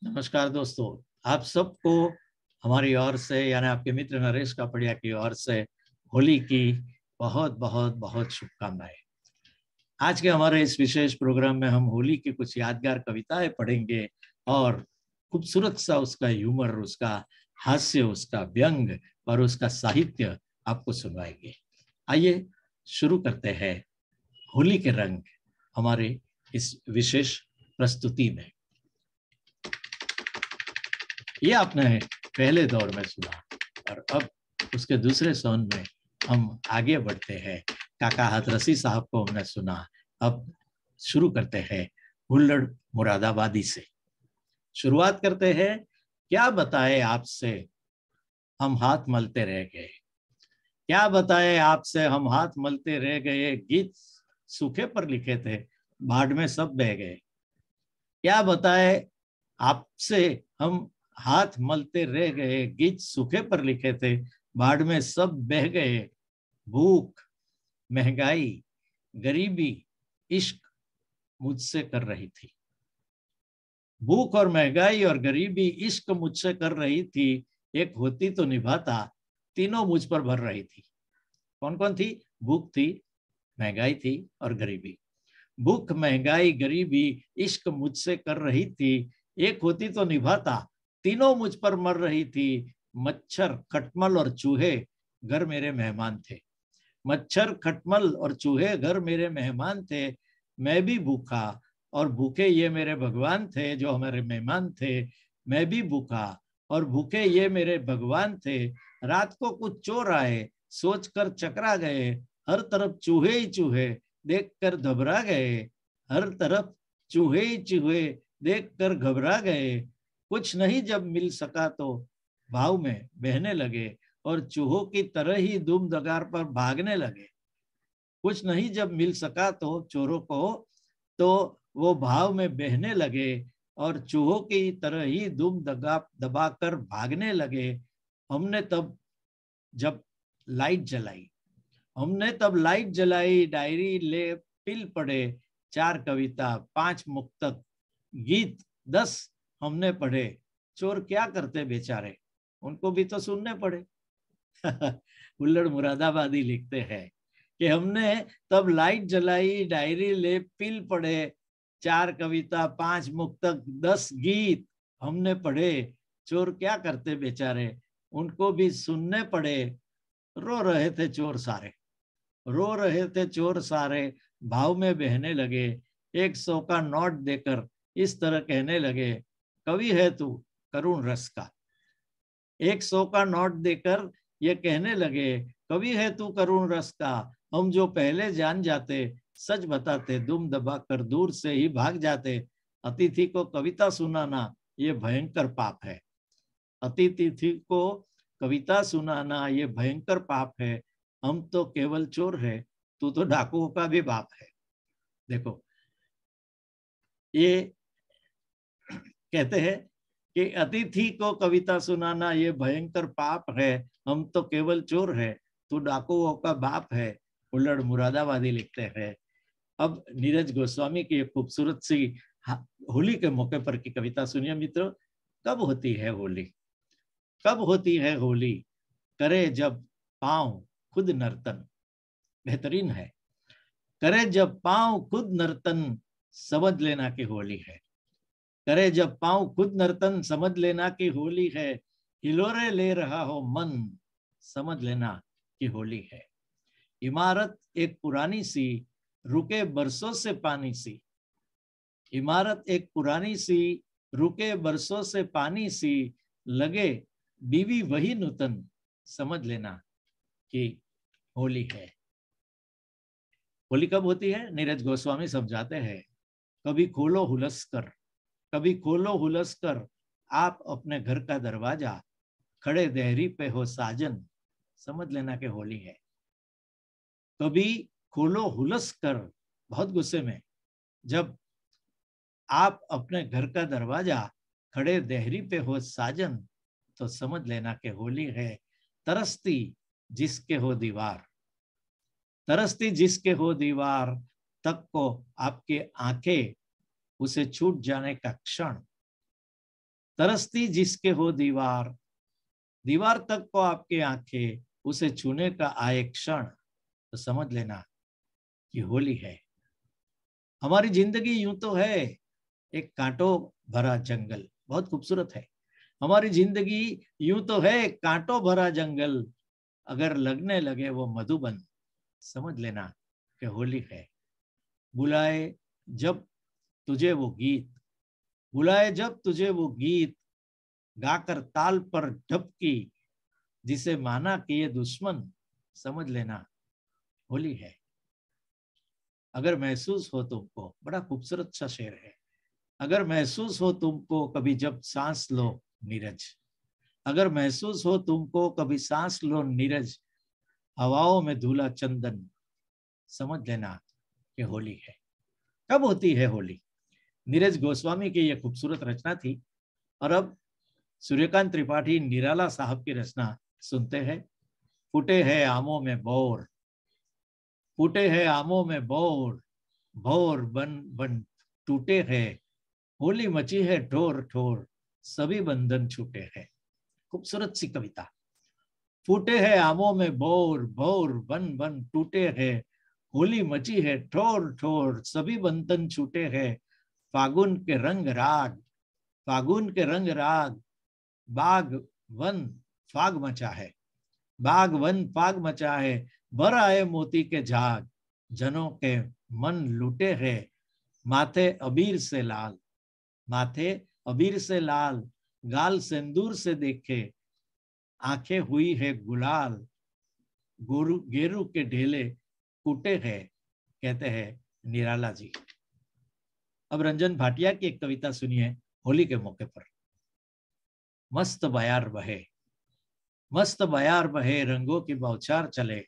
नमस्कार दोस्तों, आप सबको हमारी ओर से यानी आपके मित्र नरेश कापड़िया की ओर से होली की बहुत बहुत बहुत शुभकामनाएं। आज के हमारे इस विशेष प्रोग्राम में हम होली की कुछ यादगार कविताएं पढ़ेंगे और खूबसूरत सा उसका ह्यूमर, उसका हास्य, उसका व्यंग और उसका साहित्य आपको सुनवाएंगे। आइए शुरू करते हैं होली के रंग हमारे इस विशेष प्रस्तुति में। ये आपने पहले दौर में सुना और अब उसके दूसरे सौन में हम आगे बढ़ते हैं। काका हाथरसी साहब को हमने सुना। अब शुरू करते हैं हुल्लड़ मुरादाबादी से। शुरुआत करते हैं। क्या बताए आपसे हम हाथ मलते रह गए, क्या बताए आपसे हम हाथ मलते रह गए, गीत सूखे पर लिखे थे बाढ़ में सब बह गए। क्या बताए आपसे हम हाथ मलते रह गए, गीत सूखे पर लिखे थे बाढ़ में सब बह गए। भूख, महंगाई, गरीबी, इश्क मुझसे कर रही थी। भूख और महंगाई और गरीबी इश्क मुझसे कर रही थी। एक होती तो निभाता, तीनों मुझ पर भर रही थी। कौन कौन थी? भूख थी, महंगाई थी और गरीबी। भूख, महंगाई, गरीबी इश्क मुझसे कर रही थी। एक होती तो निभाता, तीनों मुझ पर मर रही थी। मच्छर, खटमल और चूहे घर मेरे मेहमान थे। मच्छर, खटमल और चूहे घर मेरे मेहमान थे। मैं भी भूखा और भूखे ये मेरे भगवान थे जो हमारे मेहमान थे। मैं भी भूखा और भूखे ये मेरे भगवान थे। रात को कुछ चोर आए, सोचकर चकरा गए। हर तरफ चूहे ही चूहे, देखकर घबरा गए। हर तरफ चूहे ही चूहे, देखकर घबरा गए। कुछ नहीं जब मिल सका तो भाव में बहने लगे और चूहों की तरह ही दुम दगार पर भागने लगे। कुछ नहीं जब मिल सका तो चोरों को, तो वो भाव में बहने लगे और चूहों की तरह ही दुम दगा दबाकर भागने लगे। हमने तब जब लाइट जलाई हमने तब लाइट जलाई, डायरी ले पिल पड़े। 4 कविता, 5 मुक्तक, गीत 10 हमने पढ़े। चोर क्या करते बेचारे, उनको भी तो सुनने पड़े। हुल्लड़ मुरादाबादी लिखते हैं कि हमने तब लाइट जलाई, डायरी ले पिल पढ़े। 4 कविता, 5 मुक्तक, 10 गीत हमने पढ़े। चोर क्या करते बेचारे, उनको भी सुनने पड़े। रो रहे थे चोर सारे, रो रहे थे चोर सारे, भाव में बहने लगे। 100 का नोट देकर इस तरह कहने लगे, कवि है तू करुण रस का। 100 का नोट देकर ये कहने लगे, कवि है तू करुण रस का। हम जो पहले जान जाते, सच बताते, दुम दबाकर दूर से ही भाग जाते। अतिथि को कविता सुनाना ये भयंकर पाप है। अतिथि को कविता सुनाना ये भयंकर पाप है। हम तो केवल चोर है, तू तो डाकुओं का भी बाप है। देखो, ये कहते हैं कि अतिथि को कविता सुनाना ये भयंकर पाप है। हम तो केवल चोर है, तू डाकुओं का बाप है। हुल्लड़ मुरादाबादी लिखते हैं। अब नीरज गोस्वामी की एक खूबसूरत सी होली के मौके पर की कविता सुनिए मित्रों। कब होती है होली, कब होती है होली, करे जब पांव खुद नर्तन। बेहतरीन है। करे जब पांव खुद नर्तन, समझ लेना कि होली है। करे जब पांव खुद नर्तन, समझ लेना कि होली है। हिलोरे ले रहा हो मन, समझ लेना कि होली है। इमारत एक पुरानी सी, रुके बरसों से पानी सी। इमारत एक पुरानी सी, रुके बरसों से पानी सी। लगे बीवी वही नूतन, समझ लेना कि होली है। होली कब होती है? नीरज गोस्वामी समझाते हैं। कभी खोलो हुलस कर, कभी खोलो हुलस कर, आप अपने घर का दरवाजा, खड़े देहरी पे हो साजन, समझ लेना कि होली है। कभी खोलो हुलस कर, बहुत गुस्से में, जब आप अपने घर का दरवाजा, खड़े देहरी पे हो साजन, तो समझ लेना कि होली है। तरसती जिसके हो दीवार, तरसती जिसके हो दीवार, तक को आपके आंखें, उसे छूट जाने का क्षण, तरसती जिसके हो दीवार, दीवार तक को आपकी आंखें, उसे छूने का आए क्षण, तो समझ लेना कि होली है। हमारी जिंदगी यूं तो है एक कांटों भरा जंगल, बहुत खूबसूरत है। हमारी जिंदगी यूं तो है कांटों भरा जंगल, अगर लगने लगे वो मधुबन, समझ लेना कि होली है। बुलाए जब तुझे वो गीत, बुलाए जब तुझे वो गीत, गाकर ताल पर ढपकी, जिसे माना कि ये दुश्मन, समझ लेना होली है। अगर महसूस हो तुमको, बड़ा खूबसूरत सा शेर है, अगर महसूस हो तुमको कभी जब सांस लो नीरज, अगर महसूस हो तुमको कभी सांस लो नीरज, हवाओं में धुला चंदन, समझ लेना कि होली है। कब होती है होली? नीरज गोस्वामी की यह खूबसूरत रचना थी। और अब सूर्यकांत त्रिपाठी निराला साहब की रचना सुनते हैं। फूटे हैं आमों में बोर, फूटे हैं आमों में बोर, भोर बन बन टूटे हैं, होली मची है ठोर ठोर, सभी बंधन छूटे हैं। खूबसूरत सी कविता। फूटे हैं आमों में बोर, भोर बन बन टूटे हैं, होली मची है ठोर ठोर, सभी बंधन छूटे हैं। फागुन के रंग राग, फागुन के रंग राग, बाग वन फाग मचा है, बाग वन फाग मचा है, भर आए मोती के झाग, जनों के मन लूटे हैं, माथे अबीर से लाल, माथे अबीर से लाल, गाल सिंदूर से देखे, आंखें हुई है गुलाल, गोरू गेरू के ढेले कूटे हैं, कहते हैं निराला जी। अब रंजन भाटिया की एक कविता सुनिए होली के मौके पर। मस्त बयार बहे, मस्त बयार बहे, रंगों की बौछार चले,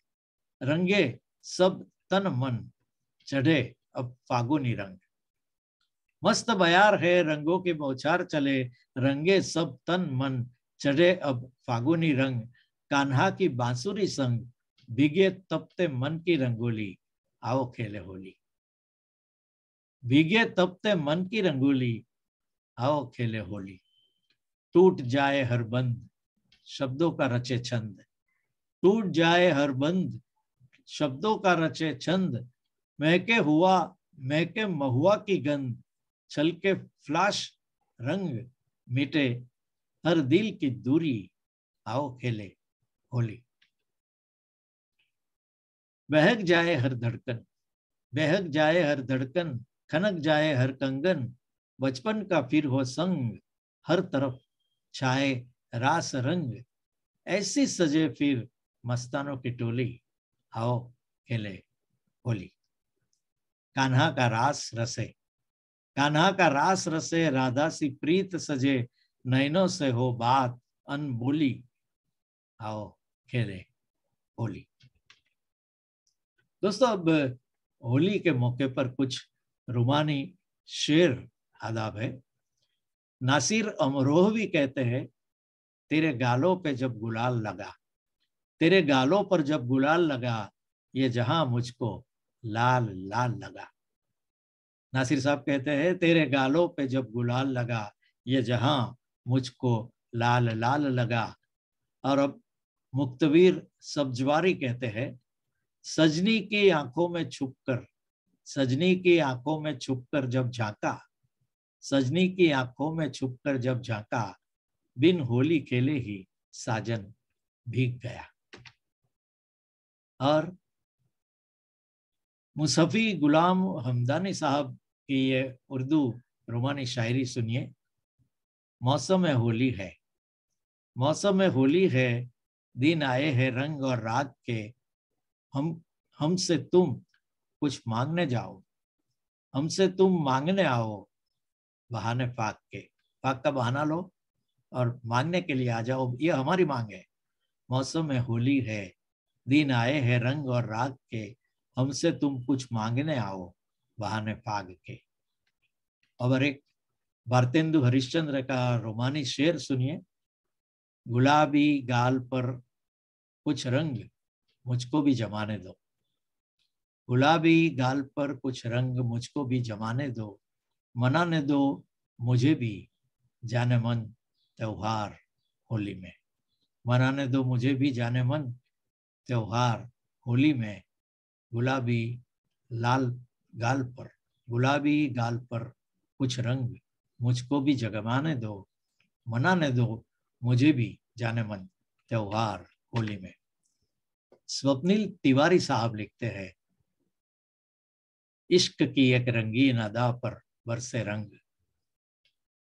रंगे सब तन मन, चढ़े अब फागुनी रंग। मस्त बयार है रंगों की बौछार चले, रंगे सब तन मन, चढ़े अब फागुनी रंग। कान्हा की बांसुरी संग, भीगे तपते मन की रंगोली, आओ खेले होली। भीगे तपते मन की रंगोली, आओ खेले होली। टूट जाए हर बंद, शब्दों का रचे छंद, टूट जाए हर बंद, शब्दों का रचे छंद, महके हुआ, महके महुआ की गंध, छलके फ्लाश रंग, मिटे हर दिल की दूरी, आओ खेले होली। बहक जाए हर धड़कन, बहक जाए हर धड़कन, खनक जाए हर कंगन, बचपन का फिर हो संग, हर तरफ छाए रास रंग, ऐसी सजे फिर मस्तानों की टोली, आओ खेले होली। कान्हा का रास रसे, कान्हा का रास रसे, राधा सी प्रीत सजे, नैनों से हो बात अनबोली, आओ खेले होली। दोस्तों अब होली के मौके पर कुछ रुमानी शेर आदाब है। नासिर अमरोह भी कहते हैं, तेरे गालों पे जब गुलाल लगा, तेरे गालों पर जब गुलाल लगा, ये जहां मुझको लाल लाल लगा। नासिर साहब कहते हैं, तेरे गालों पे जब गुलाल लगा, ये जहां मुझको लाल लाल लगा। और अब मुक्तवीर सब्जवारी कहते हैं, सजनी की आंखों में छुपकर, सजनी की आंखों में छुपकर जब झांका, सजनी की आंखों में छुपकर जब झांका, बिन होली खेले ही साजन भीग गया। और मुसफ़ी गुलाम हमदानी साहब की ये उर्दू रोमानी शायरी सुनिए। मौसम होली है, मौसम होली है, दिन आए हैं रंग और राग के, हम हमसे तुम कुछ मांगने जाओ, हमसे तुम मांगने आओ, बहाने फाक के। फाक का बहाना लो और मांगने के लिए आ जाओ, ये हमारी मांग है। मौसम में होली है, दिन आए हैं रंग और राग के, हमसे तुम कुछ मांगने आओ, बहाने फाग के। और एक भारतेंदु हरिश्चंद्र का रोमानी शेर सुनिए। गुलाबी गाल पर कुछ रंग मुझको भी जमाने दो, गुलाबी गाल पर कुछ रंग मुझको भी जमाने दो, मनाने दो मुझे भी जाने मन त्योहार होली में। मनाने दो मुझे भी जाने मन त्योहार होली में। गुलाबी लाल गाल पर, गुलाबी गाल पर कुछ रंग मुझको भी जगमाने दो, मनाने दो मुझे भी जाने मन त्योहार होली में। स्वप्निल तिवारी साहब लिखते हैं, इश्क की एक रंगीन अदा पर बरसे रंग,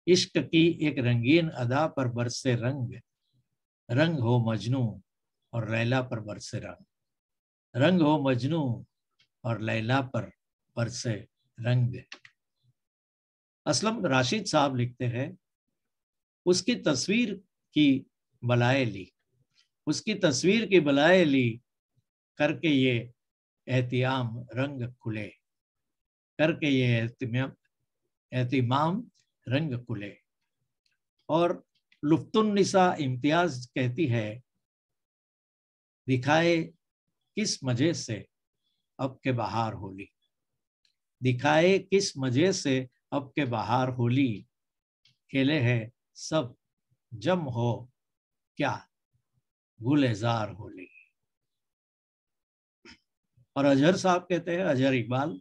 इश्क की एक रंगीन अदा पर बरसे रंग, रंग हो मजनू और लैला पर बरसे रंग, रंग हो मजनू और लैला पर बरसे रंग। असलम राशिद साहब लिखते हैं, उसकी तस्वीर की बलाए ली, उसकी तस्वीर की बलाए ली, करके ये एहतियाम रंग खुले, करके ये एहतिमाम रंग खुले। और लुफ्तुन्निसा इम्तियाज कहती है, दिखाए किस मजे से अब के बहार होली, दिखाए किस मजे से अब के बहार होली, खेले हैं सब जम हो क्या गुलजार होली। और अजहर साहब कहते हैं, अजहर इकबाल,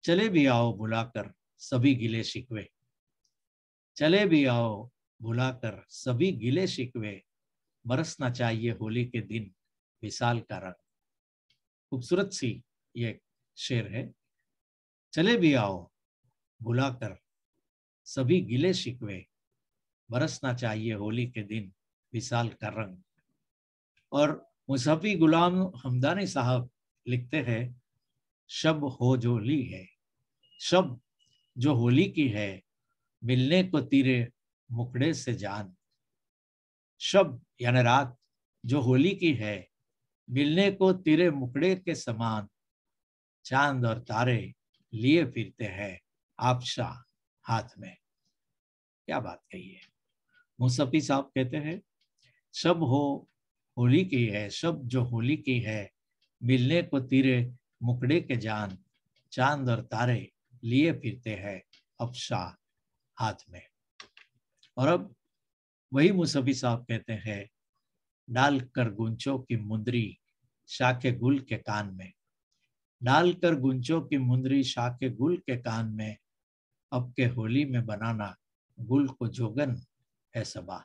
चले भी आओ बुलाकर सभी गिले शिकवे, चले भी आओ बुलाकर सभी गिले शिकवे, बरसना चाहिए होली के दिन विशाल का रंग। खूबसूरत सी ये शेर है। चले भी आओ बुलाकर सभी गिले शिकवे, बरसना चाहिए होली के दिन विशाल का रंग। और मुसफ़ी गुलाम हमदानी साहब लिखते हैं, शब हो जो होली है, शब जो होली की है, मिलने को तेरे मुखड़े से जान, शब यानी रात जो होली की है, मिलने को तेरे मुखड़े के समान, चांद और तारे लिए फिरते हैं आबशा हाथ में। क्या बात कही है। मुसफ़ी साहब कहते हैं, शब हो होली की है, शब जो होली की है, मिलने को तेरे मुखड़े के जान, चांद और तारे लिए फिरते हैं अफशा हाथ में। और अब वही मुसफ़ी साहब कहते हैं, डाल कर गुंचों की मुंदरी शाके गुल के कान में, डाल कर गुंचों की मुंदरी शाके गुल के कान में, अब के होली में बनाना गुल को जोगन है सबा,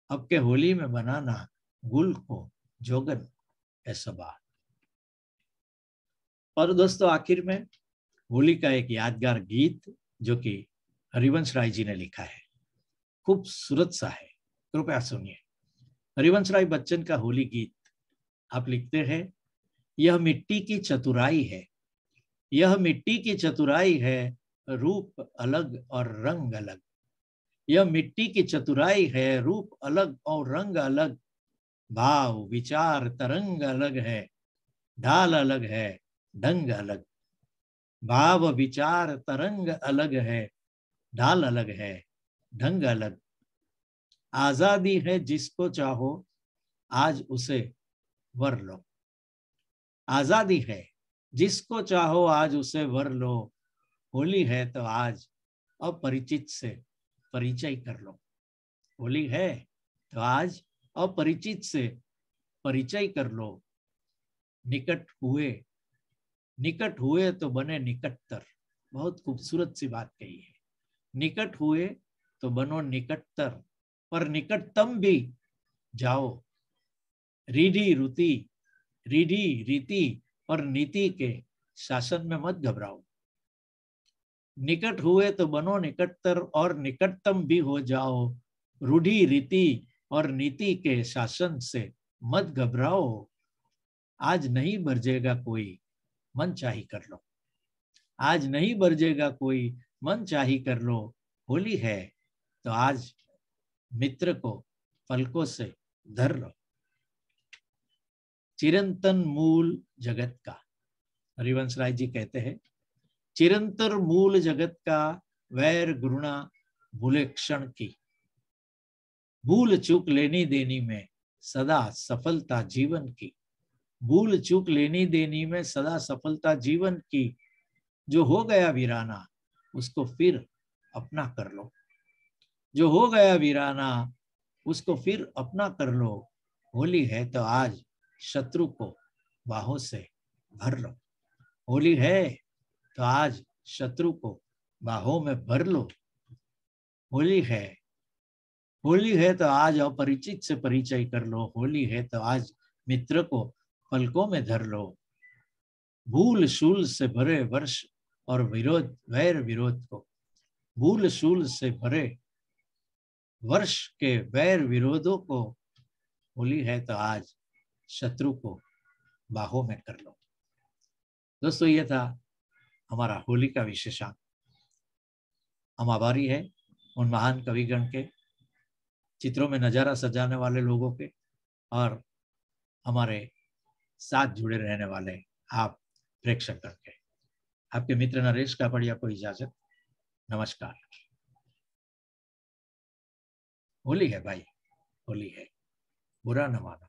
अब के होली में बनाना गुल को जोगन है सबा। और दोस्तों आखिर में होली का एक यादगार गीत जो कि हरिवंश राय जी ने लिखा है, खूबसूरत सा है, कृपया सुनिए। हरिवंश राय बच्चन का होली गीत। आप लिखते हैं, यह मिट्टी की चतुराई है, यह मिट्टी की चतुराई है, रूप अलग और रंग अलग, यह मिट्टी की चतुराई है, रूप अलग और रंग अलग, भाव विचार तरंग अलग है, ढाल अलग है ढंग अलग, भाव विचार तरंग अलग है, ढाल अलग है ढंग अलग, आजादी है जिसको चाहो आज उसे वर लो, आजादी है जिसको चाहो आज उसे वर लो, होली है तो आज अपरिचित से परिचय कर लो, होली है तो आज अपरिचित से परिचय कर लो, निकट हुए तो बने निकटतर। बहुत खूबसूरत सी बात कही है, निकट हुए तो बनो निकटतर, पर निकटतम भी जाओ, रीढ़ी रुति रीढ़ी रीति और नीति के शासन में मत घबराओ, निकट हुए तो बनो निकटतर और निकटतम भी हो जाओ, रूढ़ी रीति और नीति के शासन से मत घबराओ, आज नहीं बरजेगा कोई मन चाही कर लो, आज नहीं बरजेगा कोई मन चाही कर लो, होली है तो आज मित्र को पलकों से धर लो। चिरंतन मूल जगत का, हरिवंश राय जी कहते हैं, चिरंतर मूल जगत का, वैर गुरुणा भूले क्षण की, भूल चूक लेनी देनी में सदा सफलता जीवन की, भूल चूक लेनी देनी में सदा सफलता जीवन की, जो हो गया वीराना उसको फिर अपना कर लो, जो हो गया वीराना उसको फिर अपना कर लो। होली है तो आज शत्रु को बाहों से भर लो। होली है तो आज शत्रु को बाहों में भर लो। होली है, होली है तो आज अपरिचित से परिचय कर लो। होली है तो आज मित्र को पलकों में धर लो। भूल शूल से भरे वर्ष और विरोध वैर विरोध को, भूल शूल से भरे वर्ष के वैर विरोधों को, होली है तो आज शत्रु को बाहों में कर लो। दोस्तों, ये था हमारा होली का विशेषांक। हम आभारी है उन महान कविगण के, चित्रों में नजारा सजाने वाले लोगों के, और हमारे साथ जुड़े रहने वाले आप प्रेक्षक के। आपके मित्र नरेश कापड़िया को इजाजत। नमस्कार। होली है भाई, होली है, बुरा न मानो।